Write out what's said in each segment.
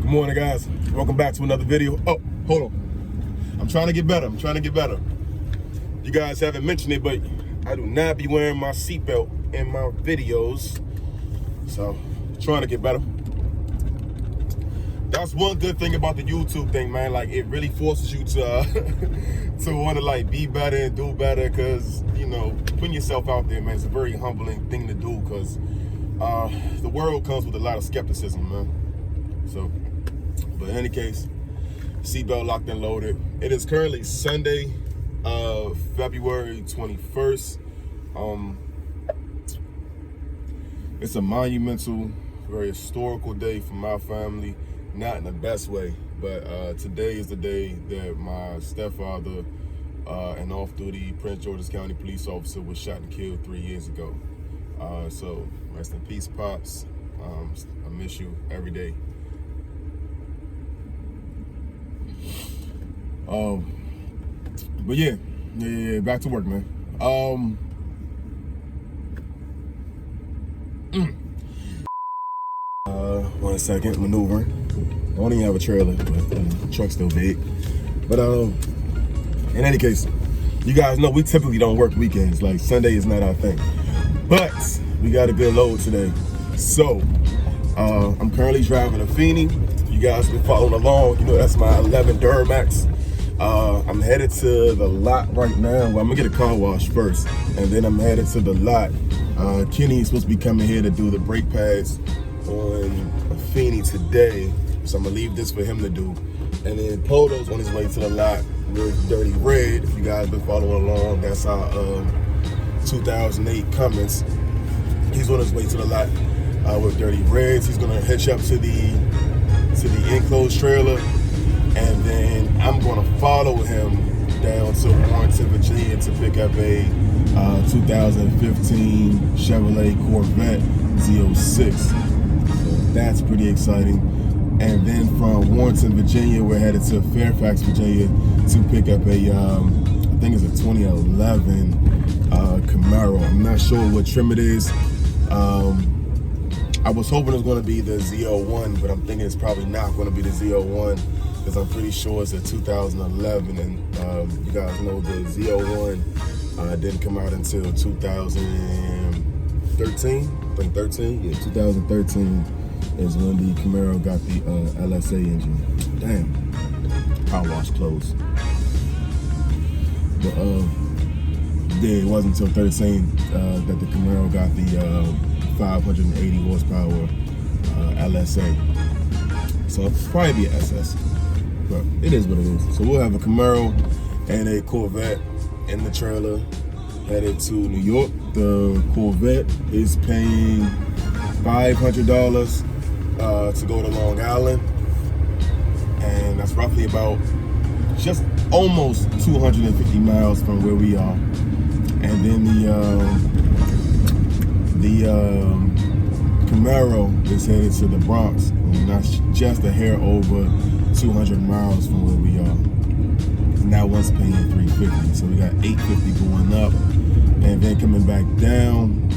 Good morning, guys. Welcome back to another video. Oh, hold on. I'm trying to get better. You guys haven't mentioned it, but I do not be wearing my seatbelt in my videos. So, trying to get better. That's one good thing about the YouTube thing, man. Like, it really forces you to to want to like be better and do better, because you know, putting yourself out there, man, it's a very humbling thing to do, because the world comes with a lot of skepticism, man. So, but in any case, seatbelt locked and loaded. It is currently Sunday, February 21st. It's a monumental, very historical day for my family. Not in the best way, but today is the day that my stepfather, an off-duty Prince George's County police officer, was shot and killed 3 years ago. So rest in peace, Pops. I miss you every day. But yeah, back to work, man. 1 second, maneuvering. I don't even have a trailer, but the truck's still big. But in any case, you guys know we typically don't work weekends. Like, Sunday is not our thing. But we got a good load today. So I'm currently driving a Feeney. You guys been following along. You know, that's my 11 Duramax. I'm headed to the lot right now. Well, I'm gonna get a car wash first, and then I'm headed to the lot. Kenny is supposed to be coming here to do the brake pads on a Feeney today, so I'm gonna leave this for him to do. And then Polo's on his way to the lot with Dirty Red. If you guys been following along, that's our 2008 Cummins. He's on his way to the lot with Dirty Reds. He's gonna hitch up to the enclosed trailer, and then I'm gonna follow him down to Warrenton, Virginia, to pick up a 2015 Chevrolet Corvette Z06. So that's pretty exciting. And then from Warrenton, Virginia, we're headed to Fairfax, Virginia, to pick up a, I think it's a 2011 Camaro. I'm not sure what trim it is. I was hoping it was going to be the Z01, but I'm thinking it's probably not going to be the Z01, because I'm pretty sure it's a 2011, and you guys know the Z01 didn't come out until 2013. I think 13. Yeah, 2013 is when the Camaro got the LSA engine. Damn, car wash closed. But yeah, it wasn't until 13 that the Camaro got the 580 horsepower LSA. So it'll probably be an SS, but it is what it is. So we'll have a Camaro and a Corvette in the trailer headed to New York. The Corvette is paying $500 to go to Long Island, and that's roughly about just almost 250 miles from where we are. And then the Camaro is headed to the Bronx, and that's just a hair over 200 miles from where we are. And that one's paying $350, so we got $850 going up, and then coming back down.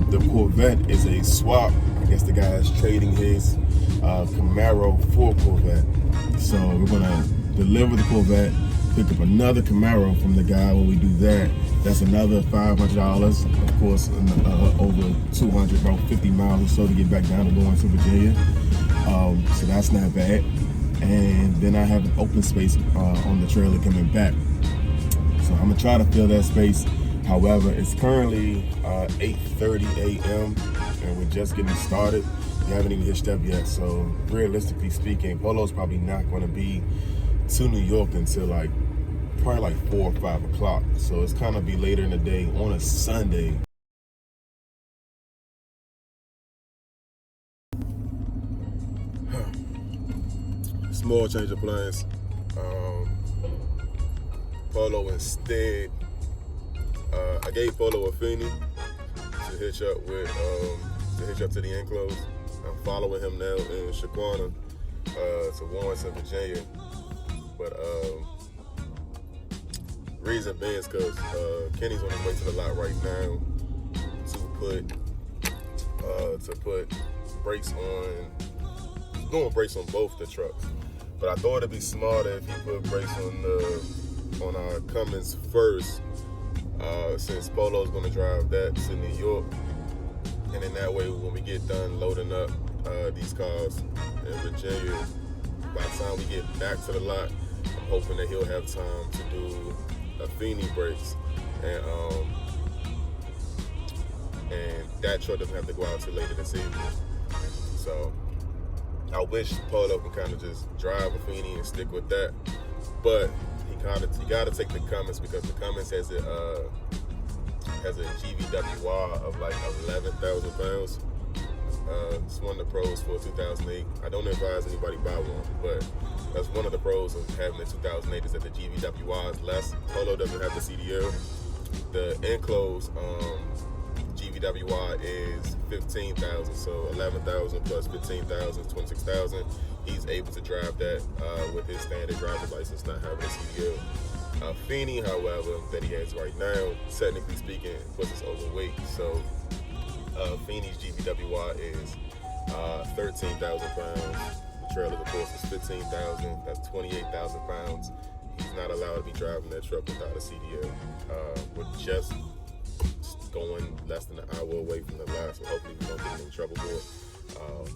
The Corvette is a swap. I guess the guy is trading his Camaro for Corvette. So we're gonna deliver the Corvette, pick up another Camaro from the guy. When we do that, that's another $500. Of course, over 200, about 50 miles or so to get back down to Warrenton, Virginia. So that's not bad. And then I have an open space on the trailer coming back. So I'm gonna try to fill that space. However, it's currently 8:30 a.m. and we're just getting started. We haven't even hitched up yet. So realistically speaking, Polo's probably not gonna be to New York until probably like 4 or 5 o'clock. So it's kind of be later in the day on a Sunday. Small change of plans. Polo instead, I gave Polo a Feeney to hitch up with, to the enclosed. I'm following him now in Shaquana to Warrenton, Virginia. But reason being is because Kenny's on his way to the lot right now to put brakes on doing brakes on both the trucks. But I thought it'd be smarter if he put brakes on our Cummins first, since Polo's gonna drive that to New York. And in that way, when we get done loading up these cars in Virginia, by the time we get back to the lot, I'm hoping that he'll have time to do a Feeney brakes, and that truck doesn't have to go out till later this evening. So I wish Polo can kind of just drive a Feeney and stick with that, but he gotta take the Cummins, because the Cummins has a GVWR of like 11,000 pounds. It's one of the pros for 2008. I don't advise anybody buy one, but that's one of the pros of having the 2008 is that the GVWR is less. Polo doesn't have the CDL. The enclosed GVWR is 15,000, so 11,000 plus 15,000 is 26,000. He's able to drive that with his standard driver's license, not having a CDL. Feeney, however, that he has right now, technically speaking, puts us overweight. So Feeney's GVWR is 13,000 pounds. The trailer, of course, is 15,000. That's 28,000 pounds. He's not allowed to be driving that truck without a CDL. We're just going less than an hour away from the lot, so hopefully we don't get in trouble for it.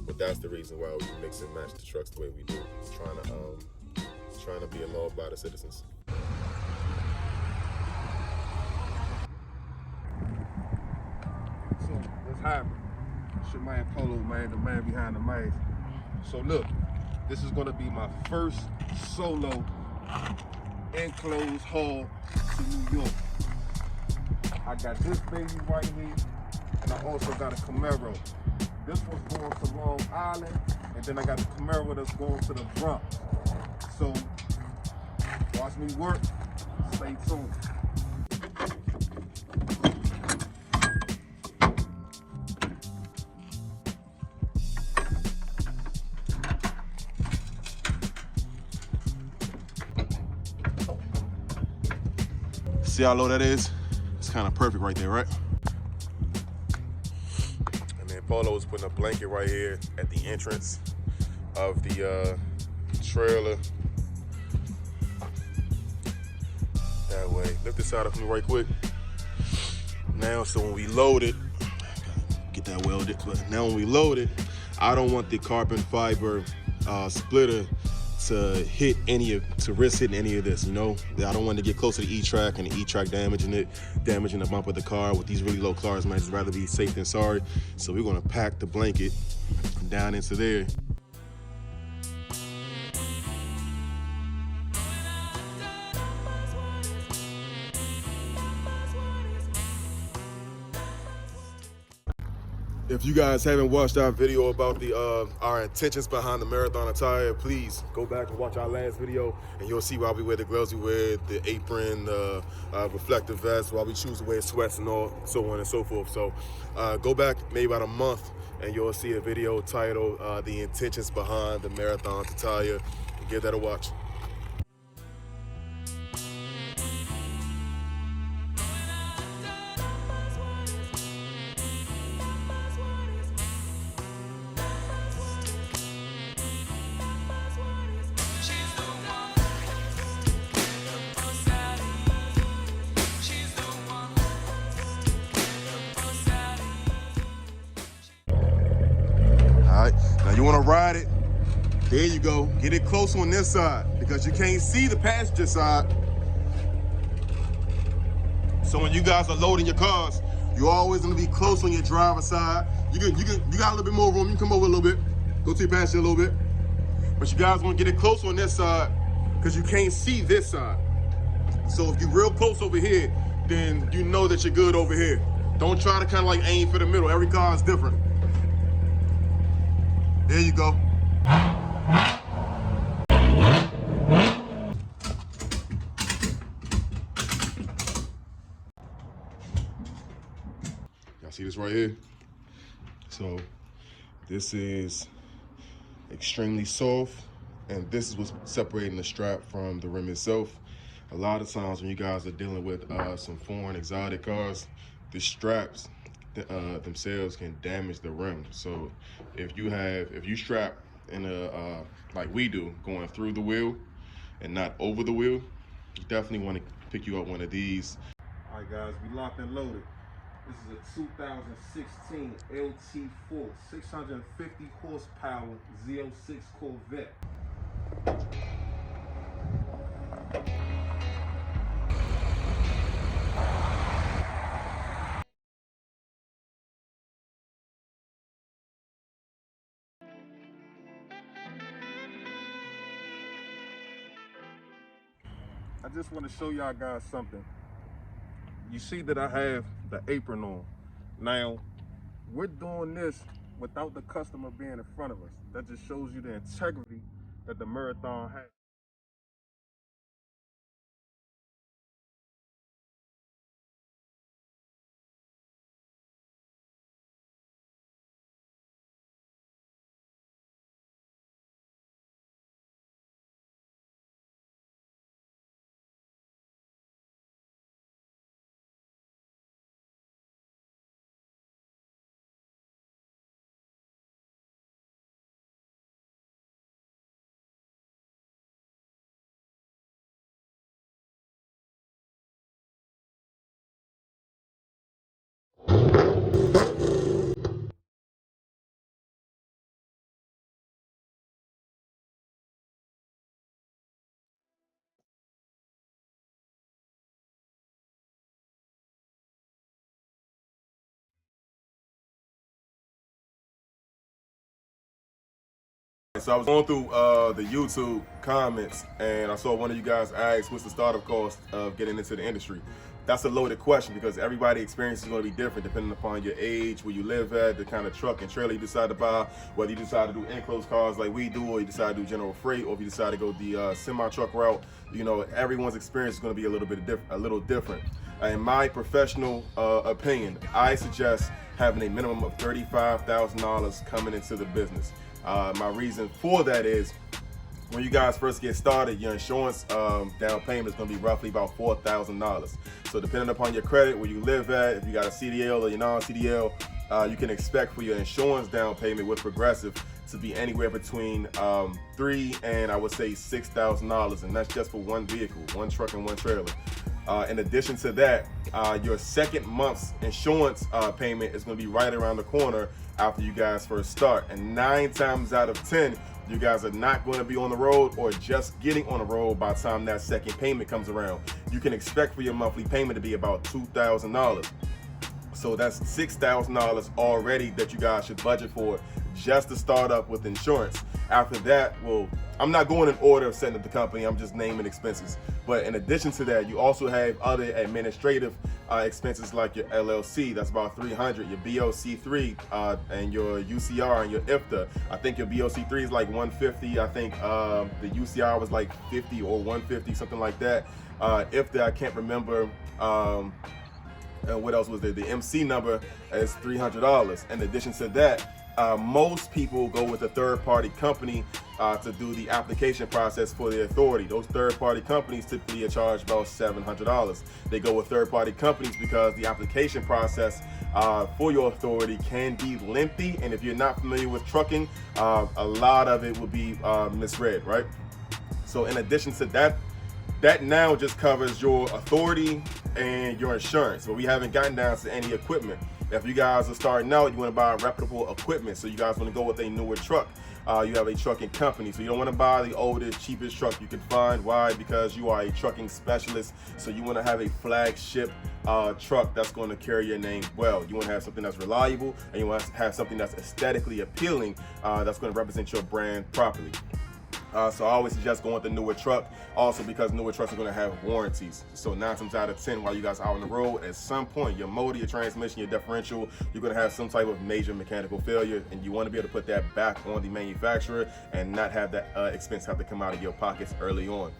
But that's the reason why we mix and match the trucks the way we do, trying to be a law-abiding citizens. So what's happening? It's your man Polo, man, the man behind the mask. So look, this is gonna be my first solo enclosed haul to New York. I got this baby right here, and I also got a Camaro. This one's going to Long Island, and then I got the Camaro that's going to the Bronx. So watch me work, stay tuned. See how low that is? It's kind of perfect right there, right? And then Polo is putting a blanket right here at the entrance of the trailer. That way. Lift this side up for me right quick. Now, so when we load it, get that welded, but now when we load it, I don't want the carbon fiber splitter to risk hitting any of this, you know? I don't want to get close to the E-track and the E-track damaging the bump of the car. With these really low cars, man, I'd just rather be safe than sorry. So we're gonna pack the blanket down into there. If you guys haven't watched our video about our intentions behind the Marathon attire, please go back and watch our last video, and you'll see why we wear the gloves we wear, the apron, the reflective vest, why we choose to wear sweats and all, so on and so forth. So go back maybe about a month, and you'll see a video titled The Intentions Behind the Marathon Attire. Give that a watch. Now you want to ride it, there you go. Get it close on this side because you can't see the passenger side. So when you guys are loading your cars, you're always going to be close on your driver's side. You got a little bit more room. You can come over a little bit, go to your passenger a little bit. But you guys want to get it close on this side because you can't see this side. So if you're real close over here, then you know that you're good over here. Don't try to kind of like aim for the middle. Every car is different. There you go. Y'all see this right here? So this is extremely soft, and this is what's separating the strap from the rim itself. A lot of times when you guys are dealing with some foreign exotic cars, the straps themselves can damage the rim. So if you strap in like we do, going through the wheel and not over the wheel, you definitely want to pick you up one of these. All right, guys, we locked and loaded. This is a 2016 LT4 650 horsepower Z06 Corvette. I just want to show y'all guys something. You see that I have the apron on. Now, we're doing this without the customer being in front of us. That just shows you the integrity that the Marathon has. So I was going through the YouTube comments and I saw one of you guys ask, what's the startup cost of getting into the industry? That's a loaded question because everybody's experience is going to be different depending upon your age, where you live at, the kind of truck and trailer you decide to buy, whether you decide to do enclosed cars like we do, or you decide to do general freight, or if you decide to go the semi-truck route. You know, everyone's experience is going to be a little different. In my professional opinion, I suggest having a minimum of $35,000 coming into the business. My reason for that is when you guys first get started, your insurance down payment is going to be roughly about $4,000. So depending upon your credit, where you live at, if you got a CDL or your non-CDL, you can expect for your insurance down payment with Progressive to be anywhere between $3,000 and I would say $6,000, and that's just for one vehicle, one truck and one trailer. In addition to that, your second month's insurance payment is going to be right around the corner after you guys first start. And 9 times out of 10, you guys are not going to be on the road or just getting on the road by the time that second payment comes around. You can expect for your monthly payment to be about $2,000. So that's $6,000 already that you guys should budget for just to start up with insurance. After that, well, I'm not going in order of setting up the company, I'm just naming expenses. But in addition to that, you also have other administrative expenses like your LLC, that's about $300, your BOC3 and your UCR and your IFTA. I think your BOC3 is like $150. I think the UCR was like $50 or $150, something like that. IFTA, I can't remember. And what else was there? The MC number is $300. In addition to that, most people go with a third-party company to do the application process for the authority. Those third-party companies typically are charged about $700. They go with third-party companies because the application process for your authority can be lengthy, and if you're not familiar with trucking, a lot of it will be misread, right? So in addition to that, that now just covers your authority and your insurance, but we haven't gotten down to any equipment. If you guys are starting out, you want to buy reputable equipment, so you guys want to go with a newer truck. You have a trucking company, so you don't want to buy the oldest, cheapest truck you can find. Why? Because you are a trucking specialist, so you want to have a flagship truck that's going to carry your name well. You want to have something that's reliable, and you want to have something that's aesthetically appealing, that's going to represent your brand properly. So I always suggest going with the newer truck, also because newer trucks are going to have warranties. So 9 times out of 10, while you guys are out on the road, at some point, your motor, your transmission, your differential, you're going to have some type of major mechanical failure, and you want to be able to put that back on the manufacturer and not have that expense have to come out of your pockets early on.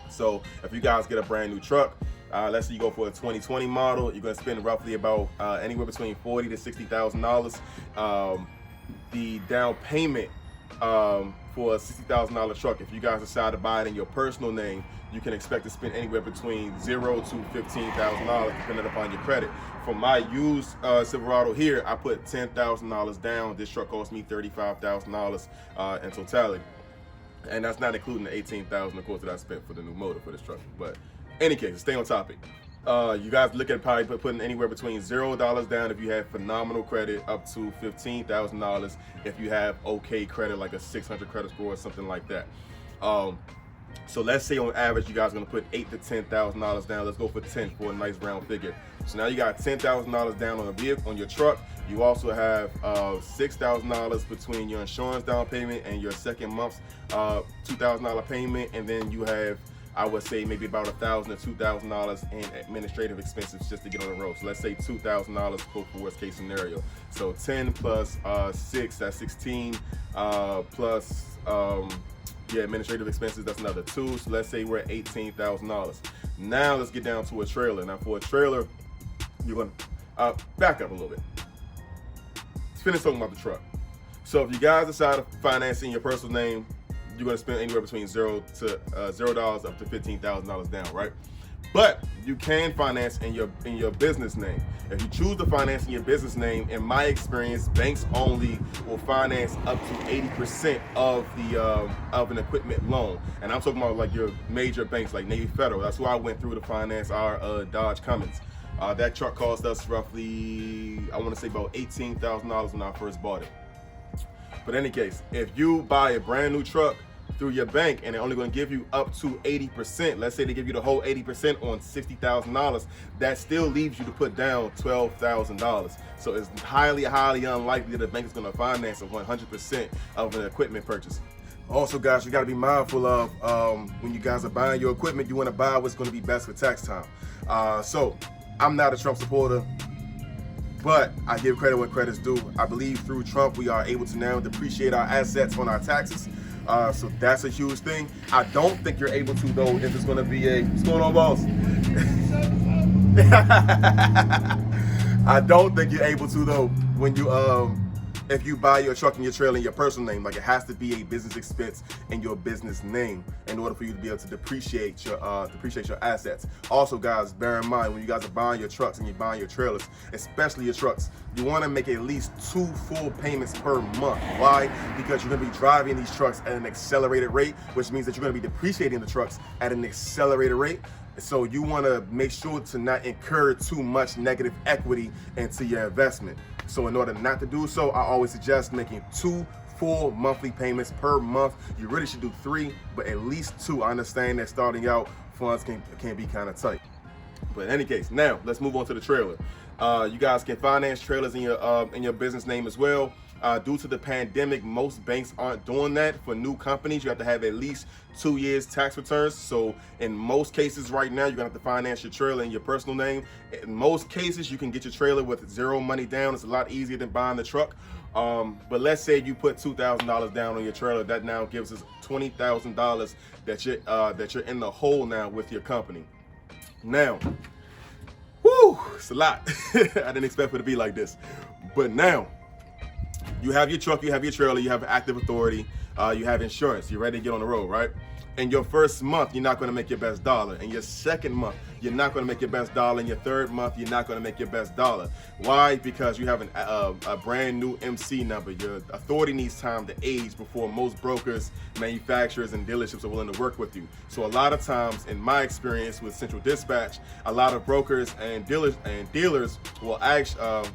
So if you guys get a brand new truck, let's say you go for a 2020 model, you're going to spend roughly about anywhere between $40,000 to $60,000. The down payment for a $60,000 truck, if you guys decide to buy it in your personal name, you can expect to spend anywhere between $0 to $15,000 depending upon your credit. for my used Silverado here, I put $10,000 down. This truck cost me $35,000 in totality. And that's not including the $18,000, of course, that I spent for the new motor for this truck. But any case, stay on topic. You guys look at probably putting anywhere between $0 down if you have phenomenal credit, up to $15,000 if you have okay credit, like a 600 credit score or something like that. So let's say on average you guys are gonna put $8,000 to $10,000 down. Let's go for 10 for a nice round figure. So now you got $10,000 down on a vehicle, on your truck. You also have $6,000 between your insurance down payment and your second month's $2,000 payment, and then you have, I would say, maybe about $1,000 to $2,000 in administrative expenses just to get on the road. So let's say $2,000 for worst case scenario. So 10 plus 6, that's 16, plus administrative expenses, that's another 2. So let's say we're at $18,000. Now let's get down to a trailer. Now for a trailer, you're gonna back up a little bit. Let's finish talking about the truck. So if you guys decide to finance in your personal name, you're gonna spend anywhere between $0 up to $15,000 down, right? But you can finance in your business name. If you choose to finance in your business name, in my experience, banks only will finance up to 80% of an equipment loan. And I'm talking about like your major banks like Navy Federal. That's who I went through to finance our Dodge Cummins. That truck cost us roughly, I want to say about $18,000 when I first bought it. But in any case, if you buy a brand new truck through your bank and they're only going to give you up to 80%, let's say they give you the whole 80% on $60,000, that still leaves you to put down $12,000. So it's highly unlikely that the bank is going to finance 100% of an equipment purchase. Also, guys, you got to be mindful of when you guys are buying your equipment, you want to buy what's going to be best for tax time. So I'm not a Trump supporter, but I give credit where credit's due. I believe through Trump, we are able to now depreciate our assets on our taxes. So that's a huge thing. I don't think you're able to, though, if it's going to be a, what's going on, boss? I don't think you're able to, though, when you if you buy your truck and your trailer in your personal name. Like, it has to be a business expense in your business name in order for you to be able to depreciate your assets. Also, guys, bear in mind when you guys are buying your trucks and you're buying your trailers, especially your trucks, you want to make at least 2 full payments per month. Why? Because you're going to be driving these trucks at an accelerated rate, which means that you're going to be depreciating the trucks at an accelerated rate. So you want to make sure to not incur too much negative equity into your investment. So in order not to do so, I always suggest making 2 full monthly payments per month. You really should do 3, but at least 2. I understand that starting out, funds can be kind of tight. But in any case, now let's move on to the trailer. You guys can finance trailers in your business name as well. Due to the pandemic, most banks aren't doing that. For new companies, you have to have at least 2 years tax returns. So in most cases right now, you're gonna have to finance your trailer in your personal name. In most cases, you can get your trailer with 0 money down. It's a lot easier than buying the truck. But let's say you put $2,000 down on your trailer. That now gives us $20,000 that you're in the hole now with your company. Now, whoo, it's a lot. I didn't expect it to be like this. But now, you have your truck, you have your trailer, you have active authority, you have insurance, you're ready to get on the road, right? In your first month, you're not going to make your best dollar. In your second month, you're not going to make your best dollar. In your third month, you're not going to make your best dollar. Why? Because you have a brand new MC number. Your authority needs time to age before most brokers, manufacturers, and dealerships are willing to work with you. So a lot of times, in my experience with Central Dispatch, a lot of brokers and dealers will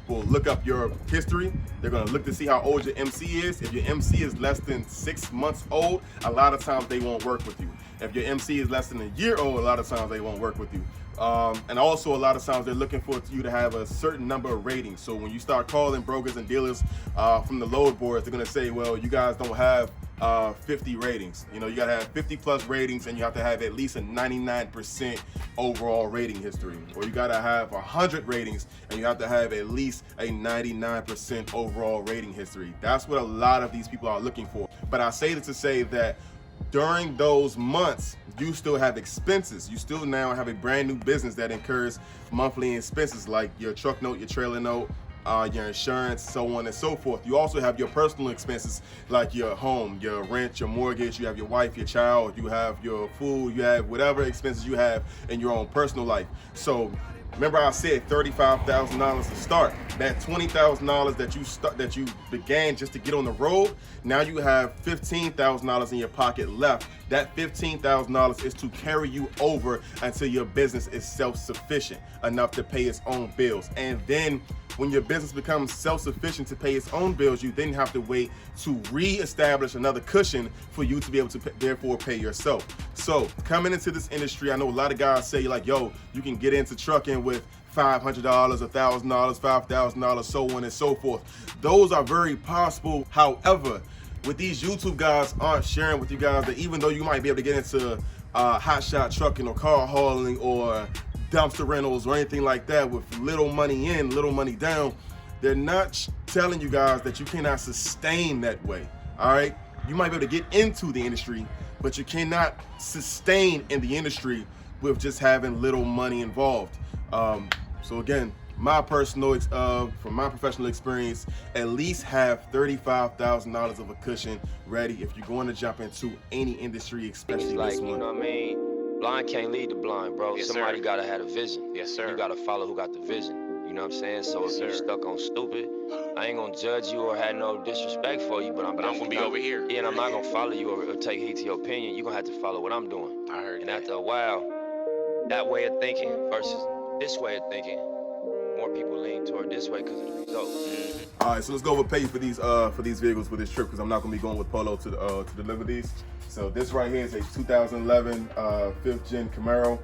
look up your history. They're going to look to see how old your MC is. If your MC is less than 6 months old, a lot of times they won't work with you. If your MC is less than a year old, a lot of times they won't work with you. And also a lot of times they're looking for you to have a certain number of ratings. So when you start calling brokers and dealers from the load boards, they're gonna say, well, you guys don't have 50 ratings. You know, you gotta have 50 plus ratings, and you have to have at least a 99% overall rating history. Or you gotta have 100 ratings, and you have to have at least a 99% overall rating history. That's what a lot of these people are looking for. But I say this to say that during those months, you still have expenses. You still now have a brand new business that incurs monthly expenses like your truck note, your trailer note, your insurance, so on and so forth. You also have your personal expenses like your home, your rent, your mortgage, you have your wife, your child, you have your food, you have whatever expenses you have in your own personal life. So Remember I said $35,000 to start. That $20,000 that you began just to get on the road, now you have $15,000 in your pocket left. That $15,000 is to carry you over until your business is self-sufficient enough to pay its own bills. And then when your business becomes self-sufficient to pay its own bills, you then have to wait to re-establish another cushion for you to be able to therefore pay yourself. So coming into this industry, I know a lot of guys say like, yo, you can get into trucking with $500, $1,000, $5,000, so on and so forth. Those are very possible. However, what these YouTube guys aren't sharing with you guys, that even though you might be able to get into hotshot trucking or car hauling or dumpster rentals or anything like that with little money in, little money down, they're not telling you guys that you cannot sustain that way. All right, you might be able to get into the industry, but you cannot sustain in the industry with just having little money involved. So again, my personal, from my professional experience, at least have $35,000 of a cushion ready if you're going to jump into any industry, especially like, this one. You know what I mean? Blind can't lead the blind, bro. Yes, Somebody sir. gotta have a vision. Yes, sir. You gotta follow who got the vision. You know what I'm saying? So Yes, if you're sir. stuck on stupid, I ain't gonna judge you or have no disrespect for you, but I'm gonna be over here. Yeah, and I'm not gonna follow you or take heed to your opinion. You're gonna have to follow what I'm doing. I heard And that. after a while, that way of thinking versus this way of thinking, more people lean toward this way because of the results. All right, so let's go over pay for these vehicles for this trip, because I'm not gonna be going with Polo to deliver these. So this right here is a 2011 5th gen Camaro.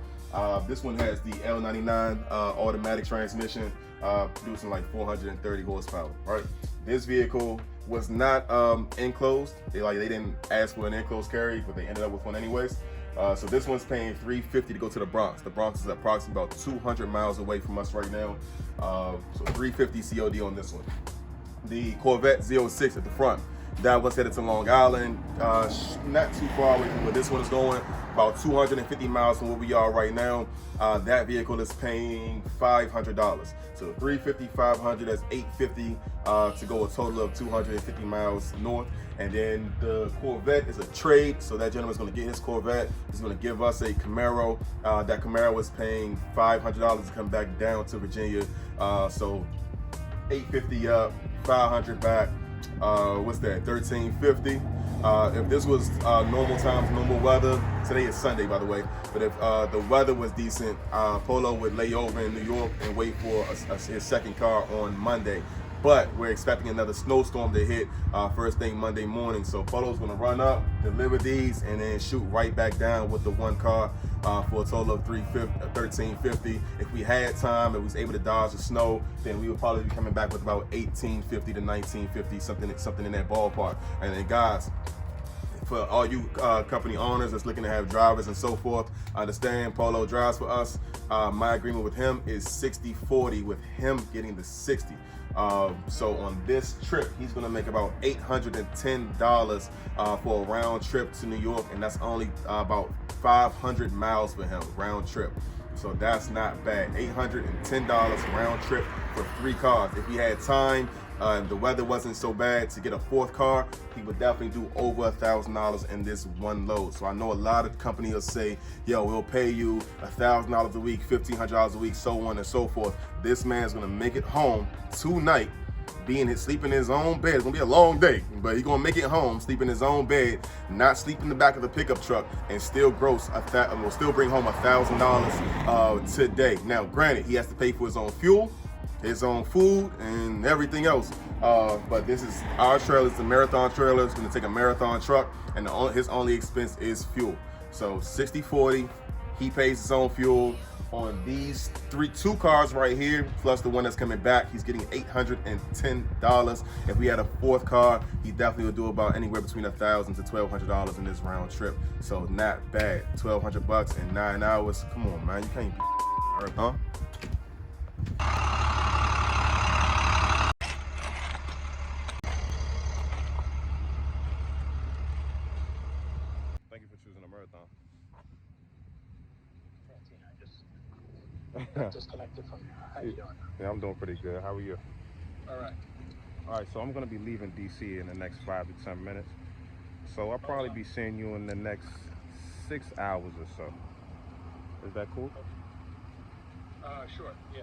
This one has the L99 automatic transmission, producing like 430 horsepower. Right. This vehicle was not enclosed. They didn't ask for an enclosed carry, but they ended up with one anyways. So this one's paying $350 to go to the Bronx. The Bronx is approximately about 200 miles away from us right now. So $350 COD on this one. The Corvette Z06 at the front, that was headed to Long Island, not too far away from where this one is going, about 250 miles from where we are right now. That vehicle is paying $500. So $350, $500, that's $850 to go a total of 250 miles north. And then the Corvette is a trade, so that gentleman's gonna get his Corvette. He's gonna give us a Camaro. That Camaro was paying $500 to come back down to Virginia. So $850 up, $500 back. What's that? $1350. If this was normal times, normal weather, today is Sunday by the way, but if the weather was decent, Polo would lay over in New York and wait for his second car on Monday. But we're expecting another snowstorm to hit first thing Monday morning. So Polo's gonna run up, deliver these, and then shoot right back down with the one car for a total of $1350. If we had time, if we was able to dodge the snow, then we would probably be coming back with about $1850 to $1950, something in that ballpark. And then guys, for all you company owners that's looking to have drivers and so forth, understand Polo drives for us. My agreement with him is 60-40, with him getting the 60. So on this trip, he's gonna make about $810 for a round trip to New York, and that's only about 500 miles for him round trip. So that's not bad. $810 round trip for 3 cars. If he had time, the weather wasn't so bad to get a 4th car, he would definitely do over $1,000 in this one load. So I know a lot of companies will say, yo, we'll pay you $1,000 a week, $1,500 a week, so on and so forth. This man's gonna make it home tonight, sleep in his own bed. It's gonna be a long day, but he's gonna make it home, sleep in his own bed, not sleep in the back of the pickup truck, and still will still bring home $1,000 today. Now, granted, he has to pay for his own fuel, his own food, and everything else. But this is our trailer. It's a Marathon trailer. It's gonna take a Marathon truck, and his only expense is fuel. So 60-40, he pays his own fuel. On these 2 cars right here, plus the one that's coming back, he's getting $810. If we had a 4th car, he definitely would do about anywhere between $1,000 to $1,200 in this round trip. So not bad. $1,200 in 9 hours. Come on, man, you can't be Earth, huh? Thank you for choosing a Marathon. Disconnected from you. How you doing? Yeah, I'm doing pretty good. How are you? All right. All right, so I'm gonna be leaving DC in the next 5 to 10 minutes. So I'll probably be seeing you in the next 6 hours or so. Is that cool? Sure. Yeah.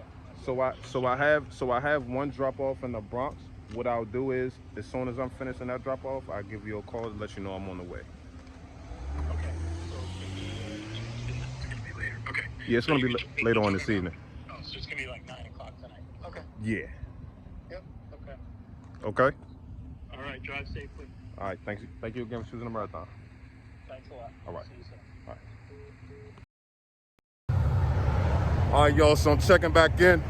So I have one drop off in the Bronx. What I'll do is, as soon as I'm finishing that drop off, I'll give you a call to let you know I'm on the way. Okay. So it's gonna be later. Okay. Yeah, it's gonna be later on this evening. Oh, so it's gonna be like 9 o'clock tonight. Okay. Yeah. Yep. Okay. Okay. All right. Drive safely. All right. Thank you again for choosing the Marathon. Thanks a lot. All right. See you soon. All right. All right, y'all. So I'm checking back in.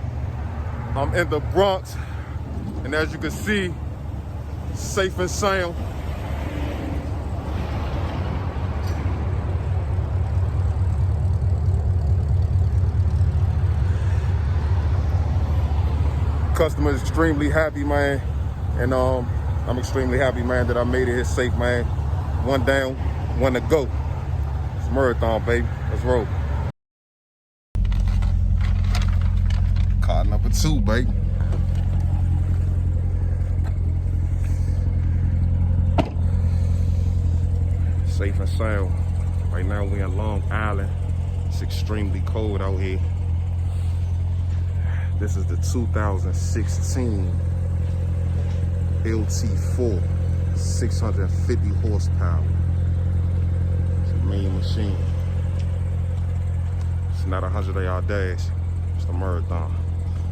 I'm in the Bronx, and as you can see, safe and sound. Customer is extremely happy, man, and I'm extremely happy, man, that I made it here safe, man. One down, one to go. It's Marathon, baby. Let's roll. Car number 2, baby. Safe and sound. Right now we in Long Island. It's extremely cold out here. This is the 2016 LT4, 650 horsepower. It's a main machine. It's not a 100-yard dash, it's a marathon.